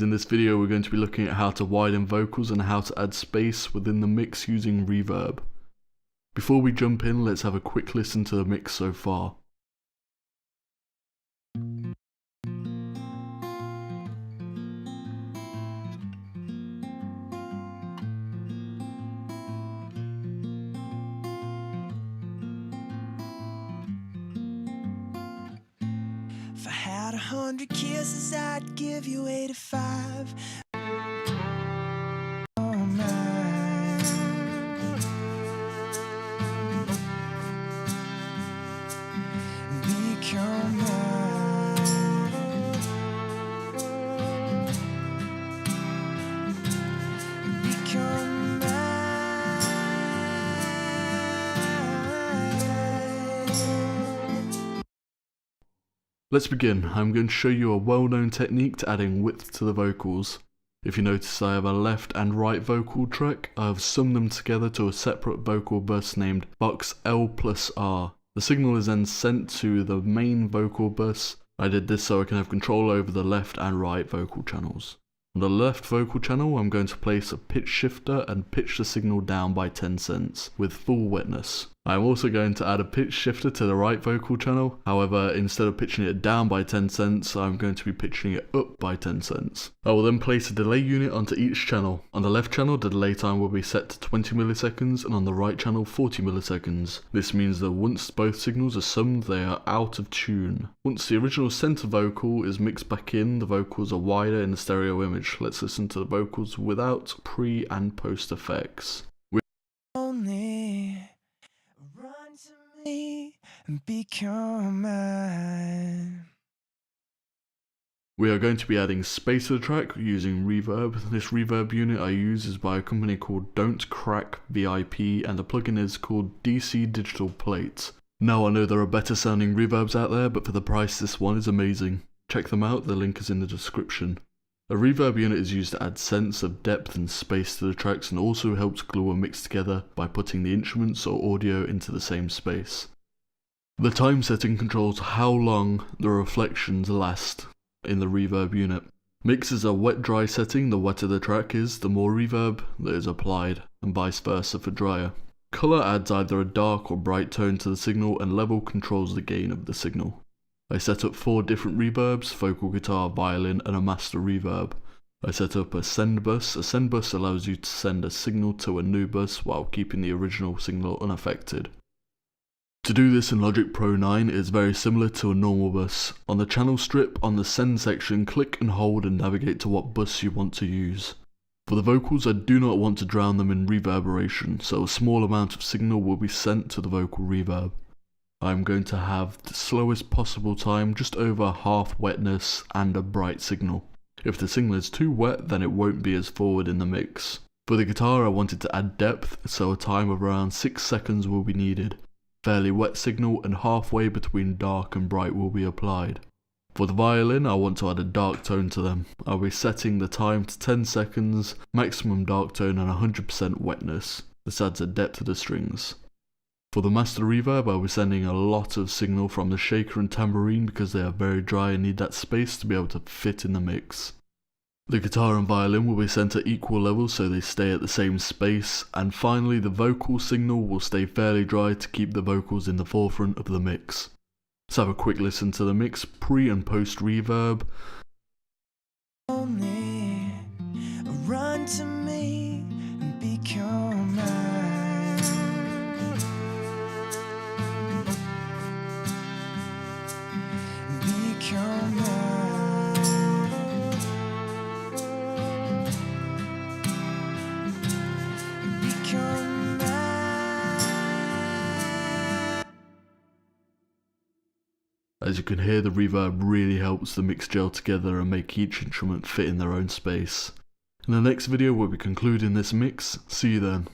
In this video we're going to be looking at how to widen vocals and how to add space within the mix using Reverb. Before we jump in, let's have a quick listen to the mix so far. If I had 100 kisses, I'd give you 85. Oh, mine. Become mine. Become mine. Let's begin. I'm going to show you a well-known technique to adding width to the vocals. If you notice, I have a left and right vocal track. I have summed them together to a separate vocal bus named box L plus R. The signal is then sent to the main vocal bus. I did this so I can have control over the left and right vocal channels. On the left vocal channel, I'm going to place a pitch shifter and pitch the signal down by 10 cents with full wetness. I'm also going to add a pitch shifter to the right vocal channel. However, instead of pitching it down by 10 cents, I'm going to be pitching it up by 10 cents. I will then place a delay unit onto each channel. On the left channel, the delay time will be set to 20 milliseconds and on the right channel 40 milliseconds. This means that once both signals are summed, they are out of tune. Once the original center vocal is mixed back in, the vocals are wider in the stereo image. Let's listen to the vocals without pre and post effects. Only run to me and become mine. We are going to be adding space to the track using Reverb. This Reverb unit I use is by a company called Don't Crack VIP and the plugin is called DC Digital Plate. Now I know there are better sounding reverbs out there, but for the price this one is amazing. Check them out, the link is in the description. A reverb unit is used to add sense of depth and space to the tracks and also helps glue a mix together by putting the instruments or audio into the same space. The time setting controls how long the reflections last in the reverb unit. Mix is a wet-dry setting. The wetter the track is, the more reverb that is applied, and vice versa for drier. Color adds either a dark or bright tone to the signal and level controls the gain of the signal. I set up 4 different reverbs, vocal, guitar, violin and a master reverb. I set up a send bus. A send bus allows you to send a signal to a new bus while keeping the original signal unaffected. To do this in Logic Pro 9 is very similar to a normal bus. On the channel strip, on the send section, click and hold and navigate to what bus you want to use. For the vocals, I do not want to drown them in reverberation, so a small amount of signal will be sent to the vocal reverb. I'm going to have the slowest possible time, just over half wetness and a bright signal. If the signal is too wet, then it won't be as forward in the mix. For the guitar, I wanted to add depth, so a time of around 6 seconds will be needed. Fairly wet signal and halfway between dark and bright will be applied. For the violin, I want to add a dark tone to them. I'll be setting the time to 10 seconds, maximum dark tone and 100% wetness. This adds a depth to the strings. For the master reverb, I'll be sending a lot of signal from the shaker and tambourine because they are very dry and need that space to be able to fit in the mix. The guitar and violin will be sent at equal levels so they stay at the same space, and finally the vocal signal will stay fairly dry to keep the vocals in the forefront of the mix. Let's have a quick listen to the mix, pre and post reverb. Only run to me and become mine. Become mine. Become mine. As you can hear, the reverb really helps the mix gel together and make each instrument fit in their own space. In the next video we'll be concluding this mix. See you then.